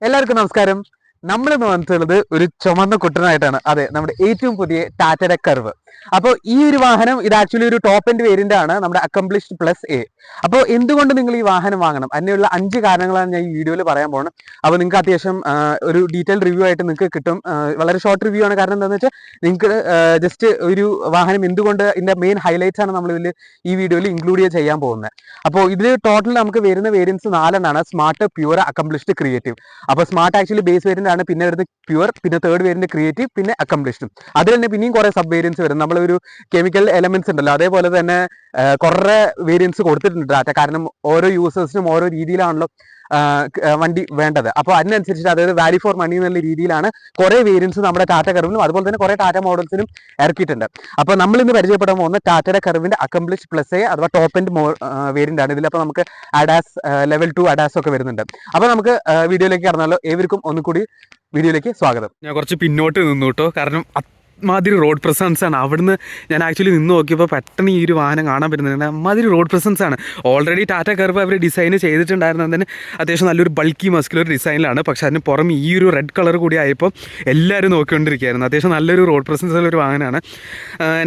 എല്ലാവർക്കും നമസ്കാരം. നമ്മളിന്ന് വന്നിട്ടുള്ളത് ഒരു ചുമന്ന കുട്ടനായിട്ടാണ്. അതെ, നമ്മുടെ ഏറ്റവും പുതിയ ടാറ്റയുടെ കർവ്. അപ്പോൾ ഈ ഒരു വാഹനം ഇത് ആക്ച്വലി ഒരു ടോപ്പ് എൻഡ് വേരിയന്റ് ആണ്, നമ്മുടെ അക്കംപ്ലിഷ്ഡ് പ്ലസ് എ. അപ്പോൾ എന്തുകൊണ്ട് നിങ്ങൾ ഈ വാഹനം വാങ്ങണം, അതിനുള്ള 5 കാരണങ്ങളാണ് ഞാൻ ഈ വീഡിയോയിൽ പറയാൻ പോകുന്നത്. അപ്പോൾ നിങ്ങൾക്ക് അത്യാവശ്യം ഒരു ഡീറ്റെയിൽ റിവ്യൂ ആയിട്ട് നിങ്ങൾക്ക് കിട്ടും. വളരെ ഷോർട്ട് റിവ്യൂ ആണ്. കാരണം എന്താണെന്ന് വെച്ചാൽ നിങ്ങൾക്ക് ജസ്റ്റ് ഒരു വാഹനം എന്തുകൊണ്ട് ഇതിന്റെ മെയിൻ ഹൈലൈറ്റ്സ് ആണ് നമ്മൾ ഈ വീഡിയോയിൽ ഇൻക്ലൂഡ് ചെയ്യാൻ പോകുന്നത്. അപ്പോൾ ഇതിൽ ടോട്ടൽ നമുക്ക് വരുന്ന variants 4 smart, pure, accomplished, creative. അപ്പോൾ സ്മാർട്ട് ആക്ച്വലി ബേസ് വേരിയന്റ് ആണ്, പിന്നെ വരുന്നത് പ്യൂർ, പിന്നെ തേർഡ് വേരിയന്റ് ക്രിയേറ്റീവ്, പിന്നെ അക്കംപ്ലിഷ്ഡ്. അതിൽ തന്നെ പിന്നെയും കുറെ സബ് വേരിയൻസ് വരും. നമ്മളൊരു കെമിക്കൽ എലമെന്റ്സ് ഉണ്ടല്ലോ, അതേപോലെ തന്നെ കുറെ വേരിയൻസ് കൊടുത്തിട്ടുണ്ട് ടാറ്റ. കാരണം ഓരോ യൂസേഴ്സിനും ഓരോ രീതിയിലാണല്ലോ വണ്ടി വേണ്ടത്. അപ്പോൾ അതിനനുസരിച്ചിട്ട് അതായത് വാല്യൂ ഫോർ മണി എന്നുള്ള രീതിയിലാണ് കുറെ വേരിയൻസ് നമ്മുടെ ടാറ്റ കർവിനും അതുപോലെ തന്നെ കുറെ ടാറ്റ മോഡൽസിനും ഇറക്കിയിട്ടുണ്ട്. അപ്പോൾ നമ്മൾ ഇന്ന് പരിചയപ്പെടാൻ പോകുന്ന ടാറ്റയുടെ കർവിന്റെ അക്കംപ്ലിഷ് പ്ലസ് എ അഥവാ ടോപ്പ് എൻഡ് വേരിയന്റ് ആണ്. ഇതിലപ്പോൾ നമുക്ക് അഡാസ് ലെവൽ 2 അഡാസ് ഒക്കെ വരുന്നുണ്ട്. അപ്പോൾ നമുക്ക് വീഡിയോയിലേക്ക് കടന്നാലോ. ഏവർക്കും ഒന്നുകൂടി വീഡിയോയിലേക്ക് സ്വാഗതം. ഞാൻ കുറച്ച് പിന്നോട്ട് നിന്നു കേട്ടോ, കാരണം അമ്മാതിരി റോഡ് പ്രസൻസ് ആണ്. അവിടുന്ന് ഞാൻ ആക്ച്വലി നിന്ന് നോക്കിയപ്പോൾ പെട്ടെന്ന് ഈ ഒരു വാഹനം കാണാൻ പറ്റുന്നുണ്ട്. അമ്മാതിരി റോഡ് പ്രസൻസ് ആണ്. ഓൾറെഡി ടാറ്റ കർവ് അവർ ഡിസൈൻ ചെയ്തിട്ടുണ്ടായിരുന്നതിന് അത്യാവശ്യം നല്ലൊരു ബൾക്കി മസ്കുലർ ഡിസൈനിലാണ്. പക്ഷേ അതിന് പുറമെ ഈ ഒരു റെഡ് കളർ കൂടി ആയപ്പോൾ എല്ലാവരും നോക്കിക്കൊണ്ടിരിക്കുകയായിരുന്നു. അത്യാവശ്യം നല്ലൊരു റോഡ് പ്രസൻസ് ഉള്ളൊരു വാഹനമാണ്.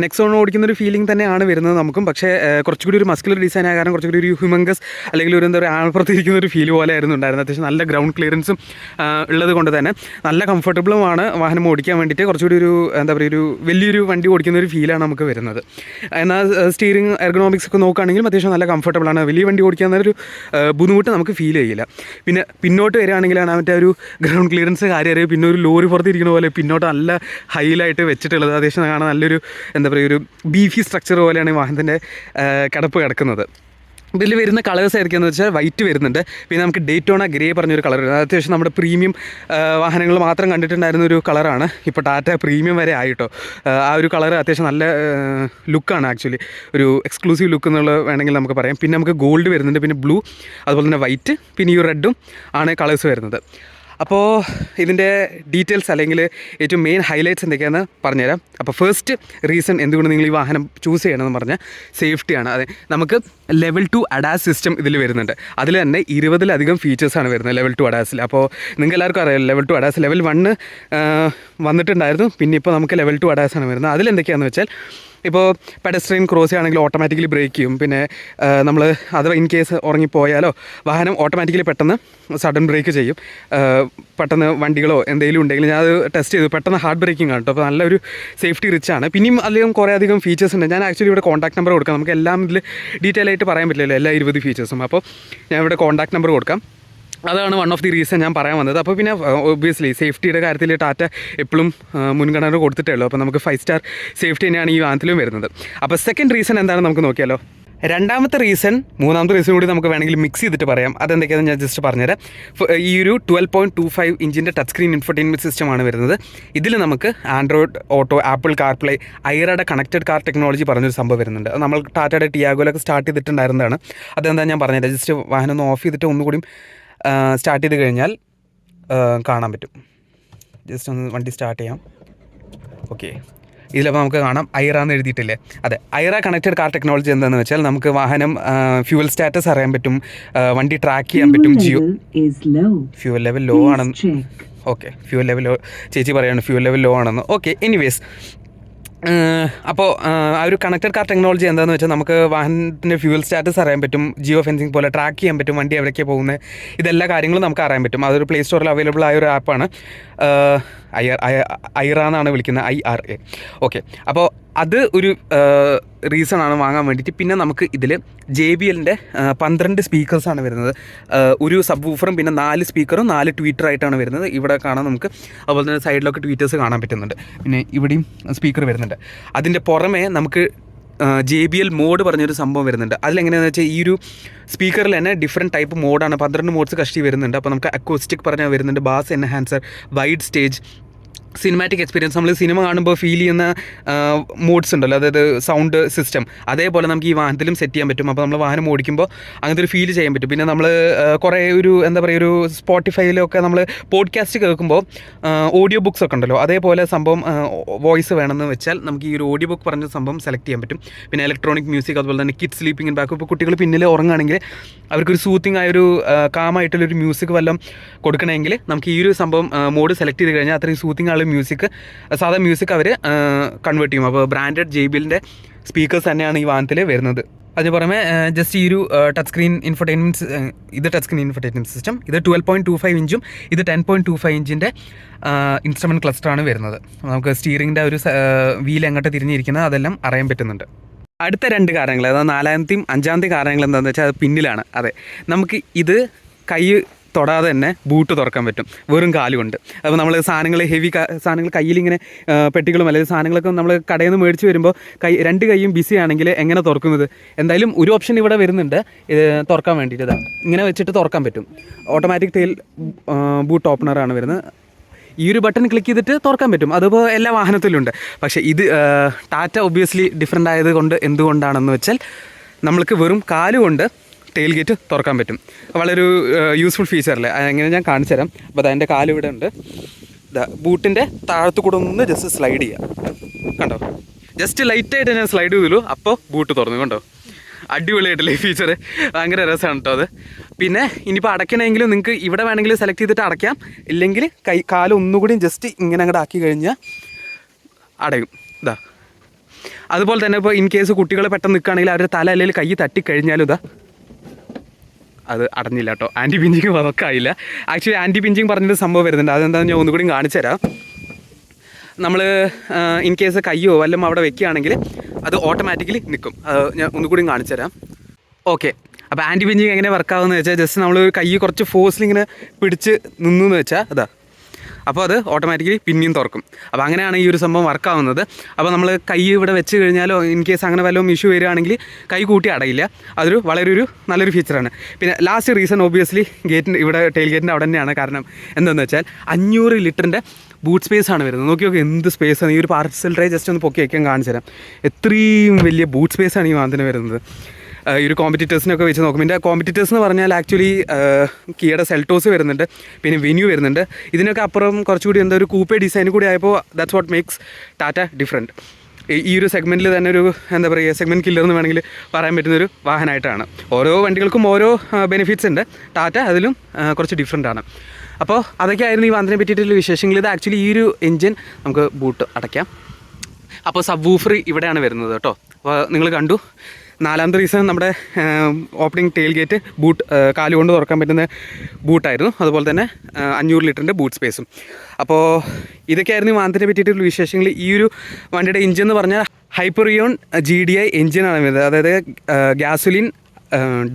നെക്സോൺ ഓടിക്കുന്നൊരു ഫീലിംഗ് തന്നെയാണ് വരുന്നത് നമുക്കും. പക്ഷേ കുറച്ചുകൂടി ഒരു മസ്കുലർ ഡിസൈൻ ആയ കാരണം കുറച്ചുകൂടി ഒരു ഹ്യൂമങ്കസ് അല്ലെങ്കിൽ ഒരു എന്താ പറയുക ആൾപ്പുറത്തിരിക്കുന്ന ഒരു ഫീൽ പോലെ ആയിരുന്നു ഉണ്ടായിരുന്നത്. അത്യാവശ്യം നല്ല ഗ്രൗണ്ട് ക്ലിയറൻസും ഉള്ളത് കൊണ്ട് തന്നെ നല്ല കംഫർട്ടബിളുമാണ് വാഹനം ഓടിക്കാൻ വേണ്ടിയിട്ട്. കുറച്ചുകൂടി ഒരു എന്താ പറയുക ഒരു വലിയൊരു വണ്ടി ഓടിക്കുന്ന ഒരു ഫീലാണ് നമുക്ക് വരുന്നത്. എന്നാൽ സ്റ്റീറിംഗ് എർഗണോമിക്സ് ഒക്കെ നോക്കുകയാണെങ്കിലും അത്യാവശ്യം നല്ല കംഫർട്ടബിളാണ്. വലിയ വണ്ടി ഓടിക്കാൻ ഒരു ബുദ്ധിമുട്ട് നമുക്ക് ഫീൽ ചെയ്യില്ല. പിന്നെ പിന്നോട്ട് വരികയാണെങ്കിലാണ് മറ്റേ ഒരു ഗ്രൗണ്ട് ക്ലിയറൻസ് കാര്യം അറിയാം. പിന്നെ ഒരു ലോറി പുറത്തിരിക്കുന്ന പോലെ പിന്നോട്ട് നല്ല ഹൈലായിട്ട് വെച്ചിട്ടുള്ളത്. അത്യാവശ്യം കാണാൻ നല്ലൊരു എന്താ പറയുക ഒരു ബീഫി സ്ട്രക്ചർ പോലെയാണ് ഈ വാഹനത്തിൻ്റെ കിടപ്പ് കിടക്കുന്നത്. ഇതിൽ വരുന്ന കളേഴ്സ് ആയിരിക്കുമെന്ന് വെച്ചാൽ വൈറ്റ് വരുന്നുണ്ട്, പിന്നെ നമുക്ക് ഡേറ്റോണ ഗ്രേ പറഞ്ഞൊരു കളർ വരുന്നത്. അത്യാവശ്യം നമ്മുടെ പ്രീമിയം വാഹനങ്ങൾ മാത്രം കണ്ടിട്ടുണ്ടായിരുന്ന ഒരു കളറാണ് ഇപ്പോൾ ടാറ്റ പ്രീമിയം വരെ ആയിട്ടോ. ആ ഒരു കളർ അത്യാവശ്യം നല്ല ലുക്കാണ്, ആക്ച്വലി ഒരു എക്സ്ക്ലൂസീവ് ലുക്ക് എന്നുള്ള വേണമെങ്കിൽ നമുക്ക് പറയാം. പിന്നെ നമുക്ക് ഗോൾഡ് വരുന്നുണ്ട്, പിന്നെ ബ്ലൂ, അതുപോലെ തന്നെ വൈറ്റ്, പിന്നെ ഈ റെഡും ആണ് കളേഴ്സ് വരുന്നത്. അപ്പോൾ ഇതിൻ്റെ ഡീറ്റെയിൽസ് അല്ലെങ്കിൽ ഏറ്റവും മെയിൻ ഹൈലൈറ്റ്സ് എന്തൊക്കെയാണെന്ന് പറഞ്ഞുതരാം. അപ്പോൾ ഫസ്റ്റ് റീസൺ എന്തുകൊണ്ട് നിങ്ങൾ ഈ വാഹനം ചൂസ് ചെയ്യണമെന്ന് പറഞ്ഞാൽ സേഫ്റ്റിയാണ്. അതെ, നമുക്ക് ലെവൽ 2 അഡാസ് സിസ്റ്റം ഇതിൽ വരുന്നുണ്ട്. അതിൽ തന്നെ 20-ലധികം ഫീച്ചേഴ്സാണ് വരുന്നത് ലെവൽ 2 അഡാസിൽ. അപ്പോൾ നിങ്ങൾക്ക് എല്ലാവർക്കും അറിയാം ലെവൽ 2 അഡാസ്. ലെവൽ 1 വന്നിട്ടുണ്ടായിരുന്നു, പിന്നെ ഇപ്പോൾ നമുക്ക് ലെവൽ 2 അഡാസാണ് വരുന്നത്. അതിലെന്തൊക്കെയാണെന്ന് വെച്ചാൽ ഇപ്പോൾ പെഡസ്ട്രിയൻ ക്രോസ് ചെയ്യുകയാണെങ്കിൽ ഓട്ടോമാറ്റിക്കലി ബ്രേക്ക് ചെയ്യും. പിന്നെ നമ്മൾ അഥവാ ഇൻ കേസ് ഉറങ്ങിപ്പോയാലോ വാഹനം ഓട്ടോമാറ്റിക്കലി പെട്ടെന്ന് സഡൻ ബ്രേക്ക് ചെയ്യും. പെട്ടെന്ന് വണ്ടികളോ എന്തെങ്കിലും ഉണ്ടെങ്കിൽ ഞാൻ അത് ടെസ്റ്റ് ചെയ്തു, പെട്ടെന്ന് ഹാർഡ് ബ്രേക്കിംഗ് ആണ് കേട്ടോ. അപ്പോൾ നല്ലൊരു സേഫ്റ്റി റിച്ച് ആണ്. പിന്നെയും അധികം കുറേ അധികം ഫീച്ചേഴ്സ് ഉണ്ട്. ഞാൻ ആക്ച്വലി ഇവിടെ കോൺടാക്ട് നമ്പർ കൊടുക്കാം. നമുക്ക് എല്ലാം ഇതിൽ ഡീറ്റെയിൽ ആയിട്ട് പറയാൻ പറ്റില്ലല്ലോ എല്ലാ 20 ഫീച്ചേഴ്സും. അപ്പോൾ ഞാൻ ഇവിടെ കോൺടാക്ട് നമ്പർ കൊടുക്കാം. അതാണ് വൺ ഓഫ് ദി റീസൺ ഞാൻ പറയാൻ വന്നത്. അപ്പോൾ പിന്നെ ഒബ്വിയസ്ലി സേഫ്റ്റിയുടെ കാര്യത്തിൽ ടാറ്റ എപ്പോഴും മുൻഗണന കൊടുത്തിട്ടേ ഉള്ളൂ. അപ്പോൾ നമുക്ക് 5 സ്റ്റാർ സേഫ്റ്റി തന്നെയാണ് ഈ വാഹനത്തിലും വരുന്നത്. അപ്പോൾ സെക്കൻഡ് റീസൺ എന്താണെന്ന് നമുക്ക് നോക്കിയാലോ. രണ്ടാമത്തെ റീസൺ മൂന്നാമത്തെ റീസൺ കൂടി നമുക്ക് വേണമെങ്കിൽ മിക്സ് ചെയ്തിട്ട് പറയാം. അതെന്തൊക്കെയാണെന്ന് ഞാൻ ജസ്റ്റ് പറഞ്ഞുതരാം. ഈ ഒരു 12.25 ഇഞ്ചിൻ്റെ ടച്ച് സ്ക്രീൻ ഇൻഫർടൈൻമെൻറ്റ് സിസ്റ്റമാണ് വരുന്നത്. ഇതിൽ നമുക്ക് ആൻഡ്രോയിഡ് ഓട്ടോ, ആപ്പിൾ കാർപ്ലേ, ഐറയുടെ കണക്റ്റഡ് കാർ ടെക്നോളജി പറഞ്ഞൊരു സംഭവം വരുന്നുണ്ട്. അത് നമ്മൾ ടാറ്റയുടെ ടിയാഗോയിലൊക്കെ സ്റ്റാർട്ട് ചെയ്തിട്ടുണ്ടായിരുന്നതാണ്. അതെന്താ ഞാൻ പറഞ്ഞുതരാം. ജസ്റ്റ് വാഹനം ഒന്ന് ഓഫ് ചെയ്തിട്ട് ഒന്നുകൂടി സ്റ്റാർട്ട് ചെയ്ത് കഴിഞ്ഞാൽ കാണാൻ പറ്റും. ജസ്റ്റ് ഒന്ന് വണ്ടി സ്റ്റാർട്ട് ചെയ്യാം. ഓക്കെ, ഇതിലപ്പോൾ നമുക്ക് കാണാം ഐറ എന്ന് എഴുതിയിട്ടില്ലേ. അതെ, ഐറ കണക്റ്റഡ് കാർ ടെക്നോളജി എന്താണെന്ന് വെച്ചാൽ നമുക്ക് വാഹനം ഫ്യൂവൽ സ്റ്റാറ്റസ് അറിയാൻ പറ്റും, വണ്ടി ട്രാക്ക് ചെയ്യാൻ പറ്റും. ഫ്യൂവൽ ലെവൽ ലോ ആണെന്ന്. ഓക്കെ, ഫ്യൂവൽ ലെവൽ ലോ ചേച്ചി പറയാണ് ഫ്യൂവൽ ലെവൽ ലോ ആണെന്ന്. ഓക്കെ, എനിവേസ് അപ്പോൾ ആ ഒരു കണക്റ്റഡ് കാർ ടെക്നോളജി എന്താണെന്ന് വെച്ചാൽ നമുക്ക് വാഹനത്തിൻ്റെ ഫ്യൂവൽ സ്റ്റാറ്റസ് അറിയാൻ പറ്റും, ജിയോ ഫെൻസിങ് പോലെ ട്രാക്ക് ചെയ്യാൻ പറ്റും, വണ്ടി എവിടേക്കാണ് പോകുന്നത്, ഇതെല്ലാ കാര്യങ്ങളും നമുക്ക് അറിയാൻ പറ്റും. അതൊരു പ്ലേ സ്റ്റോറിൽ അവൈലബിൾ ആയ ഒരു ആപ്പാണ്. ഐറ എന്നാണ് വിളിക്കുന്നത്, IRA. ഓക്കെ, അപ്പോൾ അത് ഒരു റീസണാണ് വാങ്ങാൻ വേണ്ടിയിട്ട്. പിന്നെ നമുക്ക് ഇതിൽ JBLൻ്റെ 12 സ്പീക്കേഴ്സാണ് വരുന്നത്. ഒരു സബ് വൂഫറും പിന്നെ 4 സ്പീക്കറും 4 ട്വീറ്ററായിട്ടാണ് വരുന്നത്. ഇവിടെ കാണാൻ നമുക്ക് അതുപോലെ തന്നെ സൈഡിലൊക്കെ ട്വീറ്റേഴ്സ് കാണാൻ പറ്റുന്നുണ്ട്. പിന്നെ ഇവിടെയും സ്പീക്കർ വരുന്നുണ്ട്. അതിൻ്റെ പുറമെ നമുക്ക് JBL മോഡ് പറഞ്ഞൊരു സംഭവം വരുന്നുണ്ട്. അതിലെങ്ങനെയാണെന്ന് വെച്ചാൽ ഈ ഒരു സ്പീക്കറിൽ തന്നെ ഡിഫറെൻറ്റ് ടൈപ്പ് മോഡാണ്, 12 മോഡ്സ് കഷ്ടി വരുന്നുണ്ട്. അപ്പോൾ നമുക്ക് അക്കോസ്റ്റിക് പറഞ്ഞാൽ വരുന്നുണ്ട്, bass enhancer, wide stage, cinematic experience, നമ്മൾ സിനിമ കാണുമ്പോൾ ഫീൽ ചെയ്യുന്ന മോഡ്സ് ഉണ്ടല്ലോ, അതായത് സൗണ്ട് സിസ്റ്റം, അതേപോലെ നമുക്ക് ഈ വാഹനത്തിലും സെറ്റ് ചെയ്യാൻ പറ്റും. അപ്പോൾ നമ്മൾ വാഹനം ഓടിക്കുമ്പോൾ അങ്ങനത്തെ ഒരു ഫീൽ ചെയ്യാൻ പറ്റും. പിന്നെ നമ്മൾ കുറേ ഒരു എന്താ പറയുക, ഒരു സ്പോട്ടിഫൈയിലൊക്കെ നമ്മൾ പോഡ്കാസ്റ്റ് കേൾക്കുമ്പോൾ ഓഡിയോ ബുക്സ് ഒക്കെ ഉണ്ടല്ലോ, അതേപോലെ സംഭവം വോയിസ് വേണമെന്ന് വെച്ചാൽ നമുക്ക് ഈ ഒരു ഓഡിയോ ബുക്ക് പറഞ്ഞ സംഭവം സെലക്ട് ചെയ്യാൻ പറ്റും. പിന്നെ ഇലക്ട്രോണിക് മ്യൂസിക്, അതുപോലെ തന്നെ കിഡ് സ്ലീപ്പിംഗ് ഇൻ ബാക്ക്. ഇപ്പോൾ കുട്ടികൾ പിന്നിൽ ഉറങ്ങുകയാണെങ്കിൽ അവർക്കൊരു സൂത്തിങ് ആയൊരു കാമായിട്ടുള്ളൊരു മ്യൂസിക് വല്ലതും കൊടുക്കണമെങ്കിൽ നമുക്ക് ഈ ഒരു സംഭവം മോഡ് സെലക്ട് ചെയ്ത് കഴിഞ്ഞാൽ അത്രയും സൂത്തിങ് ആയുള്ള മ്യൂസിക്, സാധാ മ്യൂസിക് അവർ കൺവേർട്ട് ചെയ്യും. അപ്പോൾ ബ്രാൻഡഡ് JBLൻ്റെ സ്പീക്കേഴ്സ് തന്നെയാണ് ഈ വാഹനത്തിൽ വരുന്നത്. അതിന് പുറമെ ജസ്റ്റ് ഈ ഒരു ടച്ച് സ്ക്രീൻ ഇൻഫർടൈൻമെൻറ്റ്, ഇത് ടച്ച് സ്ക്രീൻ ഇൻഫർടൈൻമെൻറ്റ് സിസ്റ്റം, ഇത് 12.25 ഇഞ്ചും ഇത് 10.25 ഇഞ്ചിൻ്റെ ഇൻസ്ട്രുമെൻറ്റ് ക്ലസ്റ്ററാണ് വരുന്നത്. നമുക്ക് സ്റ്റിയറിങ്ങിൻ്റെ ഒരു വീൽ എങ്ങോട്ട് തിരിഞ്ഞിരിക്കുന്നത് അതെല്ലാം അറിയാൻ പറ്റുന്നുണ്ട്. അടുത്ത 2 കാരണങ്ങൾ, അതായത് 4ാമത്തെയും 5ാമത്തെയും കാരണങ്ങൾ എന്താണെന്ന് വെച്ചാൽ അത് പിന്നിലാണ്. അതെ, നമുക്ക് ഇത് കൈ തൊടാതെ തന്നെ ബൂട്ട് തുറക്കാൻ പറ്റും വെറും കാലുകൊണ്ട്. അപ്പോൾ നമ്മൾ സാധനങ്ങൾ, ഹെവി സാധനങ്ങൾ കയ്യിലിങ്ങനെ പെട്ടികളും അല്ലെങ്കിൽ സാധനങ്ങളൊക്കെ നമ്മൾ കടയിൽ നിന്ന് മേടിച്ച് വരുമ്പോൾ 2 കൈയും ബിസി ആണെങ്കിൽ എങ്ങനെ തുറക്കുന്നത്? എന്തായാലും ഒരു ഓപ്ഷൻ ഇവിടെ വരുന്നുണ്ട് തുറക്കാൻ വേണ്ടിയിട്ട്. ഇങ്ങനെ വെച്ചിട്ട് തുറക്കാൻ പറ്റും. ഓട്ടോമാറ്റിക് ടെയിൽ ബൂട്ട് ഓപ്പണറാണ് വരുന്നത്. ഈ ഒരു ബട്ടൺ ക്ലിക്ക് ചെയ്തിട്ട് തുറക്കാൻ പറ്റും. അതിപ്പോൾ എല്ലാ വാഹനത്തിലും ഉണ്ട്. പക്ഷേ ഇത് ടാറ്റ ഒബ്വിയസ്ലി ഡിഫറെൻ്റ് ആയത് കൊണ്ട് എന്തുകൊണ്ടാണെന്ന് വെച്ചാൽ നമ്മൾക്ക് വെറും കാലുകൊണ്ട് ടെയിൽ ഗേറ്റ് തുറക്കാൻ പറ്റും. വളരെ ഒരു യൂസ്ഫുൾ ഫീച്ചറല്ലേ, എങ്ങനെ ഞാൻ കാണിച്ചു തരാം. അപ്പോൾ അതിൻ്റെ കാല് ഇവിടെ ഉണ്ട്. ബൂട്ടിൻ്റെ താഴത്തു കൂടെ ഒന്ന് ജസ്റ്റ് സ്ലൈഡ് ചെയ്യാം. കണ്ടോ, ജസ്റ്റ് ലൈറ്റായിട്ട് ഞാൻ സ്ലൈഡ് ചെയ്തുള്ളൂ, അപ്പോൾ ബൂട്ട് തുറന്നു. കണ്ടോ, അടിപൊളിയായിട്ടല്ലേ ഈ ഫീച്ചർ, ഭയങ്കര രസമാണ് കേട്ടോ അത്. പിന്നെ ഇനിയിപ്പോൾ അടയ്ക്കണമെങ്കിലും നിങ്ങൾക്ക് ഇവിടെ വേണമെങ്കിൽ സെലക്ട് ചെയ്തിട്ട് അടയ്ക്കാം, ഇല്ലെങ്കിൽ കാല് ഒന്നുകൂടി ജസ്റ്റ് ഇങ്ങനെ അങ്ങോട്ട് ആക്കി കഴിഞ്ഞാൽ അടയും. ഇതാ, അതുപോലെ തന്നെ ഇപ്പോൾ ഇൻ കേസ് കുട്ടികൾ പെട്ടെന്ന് നിൽക്കുകയാണെങ്കിൽ അവരുടെ തല അല്ലെങ്കിൽ കൈ തട്ടിക്കഴിഞ്ഞാലും ഇതാ അത് അടഞ്ഞില്ല കേട്ടോ. ആൻറ്റി പിഞ്ചിങ് വർക്കായില്ല. ആക്ച്വലി ആൻറ്റി പിഞ്ചിങ് പറഞ്ഞൊരു സംഭവം വരുന്നുണ്ട്, അതെന്താണെന്ന് ഞാൻ ഒന്നുകൂടി കാണിച്ചു തരാം. നമ്മൾ ഇൻ കേസ് കയ്യോ വല്ലതും അവിടെ വെക്കുകയാണെങ്കിൽ അത് ഓട്ടോമാറ്റിക്കലി നിൽക്കും. ഞാൻ ഒന്നുകൂടി കാണിച്ചു തരാം. ഓക്കെ, അപ്പോൾ ആൻറ്റി പിഞ്ചിങ് എങ്ങനെ വർക്കാവുമെന്ന് വെച്ചാൽ ജസ്റ്റ് നമ്മൾ കൈ കുറച്ച് ഫോഴ്സിലിങ്ങനെ പിടിച്ച് നിന്നു എന്ന് വെച്ചാൽ അതാ, അപ്പോൾ അത് ഓട്ടോമാറ്റിക്കലി പിന്നെയും തുറക്കും. അപ്പോൾ അങ്ങനെയാണ് ഈ ഒരു സംഭവം വർക്കാവുന്നത്. അപ്പോൾ നമ്മൾ കൈ ഇവിടെ വെച്ച് കഴിഞ്ഞാലോ ഇൻ കേസ് അങ്ങനെ വല്ലതും ഇഷ്യൂ വരികയാണെങ്കിൽ കൈ കൂട്ടി അടയില്ല. അതൊരു വളരെ ഒരു നല്ലൊരു ഫീച്ചറാണ്. പിന്നെ ലാസ്റ്റ് റീസൺ ഒബ്വിയസ്ലി ഗേറ്റിൻ്റെ ഇവിടെ ടെയിൽ ഗേറ്റിൻ്റെ അവിടെ തന്നെയാണ്. കാരണം എന്താണെന്ന് വെച്ചാൽ 500 ലിറ്ററിൻ്റെ ബൂട്ട് സ്പേസ് ആണ് വരുന്നത്. നോക്കി എന്ത് സ്പേസാണ്. ഈ ഒരു പാർസൽ ട്രേ ജസ്റ്റ് ഒന്ന് പൊക്കി വയ്ക്കാൻ കാണിച്ചു തരാം. എത്രയും വലിയ ബൂട്ട് സ്പേസാണ് ഈ വാഹനത്തിന് വരുന്നത്. ഈ ഒരു കോമ്പറ്റീറ്റേഴ്സിനൊക്കെ വെച്ച് നോക്കും. ഇതിൻ്റെ കോമ്പറ്റീറ്റേഴ്സ് എന്ന് പറഞ്ഞാൽ ആക്ച്വലി കിയയുടെ സെൽട്ടോസ് വരുന്നുണ്ട്, പിന്നെ വെന്യൂ വരുന്നുണ്ട്. ഇതിനൊക്കെ അപ്പുറം കുറച്ചുകൂടി എന്താ ഒരു കൂപ്പേ ഡിസൈൻ കൂടി ആയപ്പോൾ that's what makes Tata different. ഈ ഒരു സെഗ്മെൻറ്റിൽ തന്നെ ഒരു എന്താ പറയുക, സെഗ്മെൻറ്റ് കില്ലർ എന്ന് വേണമെങ്കിൽ പറയാൻ പറ്റുന്നൊരു വാഹനമായിട്ടാണ്. ഓരോ വണ്ടികൾക്കും ഓരോ ബെനിഫിറ്റ്സ് ഉണ്ട്. ടാറ്റ അതിലും കുറച്ച് ഡിഫറെൻ്റ് ആണ്. അപ്പോൾ അതൊക്കെയായിരുന്നു ഈ വാഹനത്തിനെ പറ്റിയിട്ടുള്ള വിശേഷങ്ങൾ. ഇത് ആക്ച്വലി ഈ ഒരു എൻജിൻ നമുക്ക് ബൂട്ട് അടയ്ക്കാം. അപ്പോൾ സബ് വൂഫർ ഇവിടെയാണ് വരുന്നത് കേട്ടോ. അപ്പോൾ നിങ്ങൾ കണ്ടു. 4ാമത്തെ റീസൺ നമ്മുടെ ഓപ്പണിംഗ് ടെയിൽ ഗേറ്റ് ബൂട്ട് കാലുകൊണ്ട് തുറക്കാൻ പറ്റുന്ന ബൂട്ടായിരുന്നു. അതുപോലെ തന്നെ 500 ലിറ്ററിൻ്റെ ബൂട്ട് സ്പേസും. അപ്പോൾ ഇതൊക്കെയായിരുന്നു ഈ വാഹനത്തിനെ പറ്റിയിട്ടുള്ള വിശേഷങ്ങൾ. ഈ ഒരു വണ്ടിയുടെ എഞ്ചിൻ എന്ന് പറഞ്ഞാൽ ഹൈപ്പറിയോൺ GDI എഞ്ചിനാണ് വരുന്നത്. അതായത് ഗ്യാസോലിൻ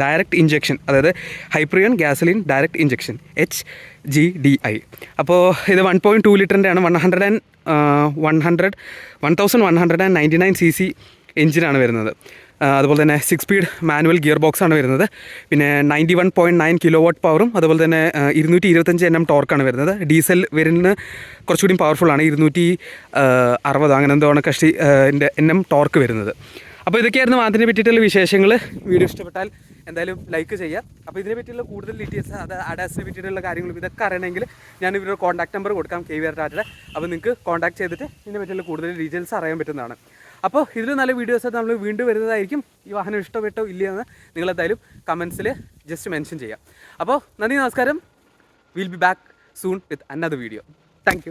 ഡയറക്റ്റ് ഇഞ്ചക്ഷൻ, അതായത് ഹൈപ്പറിയോൺ ഗ്യാസോലിൻ ഡയറക്റ്റ് ഇഞ്ചക്ഷൻ HGDI. അപ്പോൾ ഇത് 1.2 ലിറ്ററിൻ്റെ ആണ്. 1199 cc എഞ്ചിനാണ് വരുന്നത്. അതുപോലെ തന്നെ 6 സ്പീഡ് മാനുവൽ ഗിയർ ബോക്സാണ് വരുന്നത്. പിന്നെ 91.9 kW പവറും അതുപോലെ തന്നെ 225 Nm ടോർക്കാണ് വരുന്നത്. ഡീസൽ വരുന്ന കുറച്ചുകൂടി പവർഫുള്ളാണ്. 260 അങ്ങനെ എന്തോ ആണ് കഷ്ടി Nm ടോർക്ക് വരുന്നത്. അപ്പോൾ ഇതൊക്കെയായിരുന്നു വാഹനത്തിനെ പറ്റിയിട്ടുള്ള വിശേഷങ്ങൾ. വീഡിയോ ഇഷ്ടപ്പെട്ടാൽ എന്തായാലും ലൈക്ക് ചെയ്യുക. അപ്പോൾ ഇതിനെ പറ്റിയുള്ള കൂടുതൽ ഡീറ്റെയിൽസ്, അത് അഡാസിനെ പറ്റിയിട്ടുള്ള കാര്യങ്ങളും ഇതൊക്കെ അറിയണമെങ്കിൽ ഞാൻ ഇവരുടെ കോൺടാക്ട് നമ്പർ കൊടുക്കാം, KVR ടാറ്റയുടെ. അപ്പോൾ നിങ്ങൾക്ക് കോൺടാക്ട് ചെയ്തിട്ട് ഇതിനെ പറ്റിയുള്ള കൂടുതൽ ഡീറ്റെയിൽസ് അറിയാൻ പറ്റുന്നതാണ്. അപ്പോൾ ഇതിൽ നല്ല വീഡിയോസ് നമ്മൾ വീണ്ടും വരുന്നതായിരിക്കും. ഈ വാഹനം ഇഷ്ടപ്പെട്ടോ ഇല്ലയെന്ന് നിങ്ങളെന്തായാലും കമൻസിൽ ജസ്റ്റ് മെൻഷൻ ചെയ്യാം. അപ്പോൾ നന്ദി, നമസ്കാരം. Will be back soon with another video. Thank you.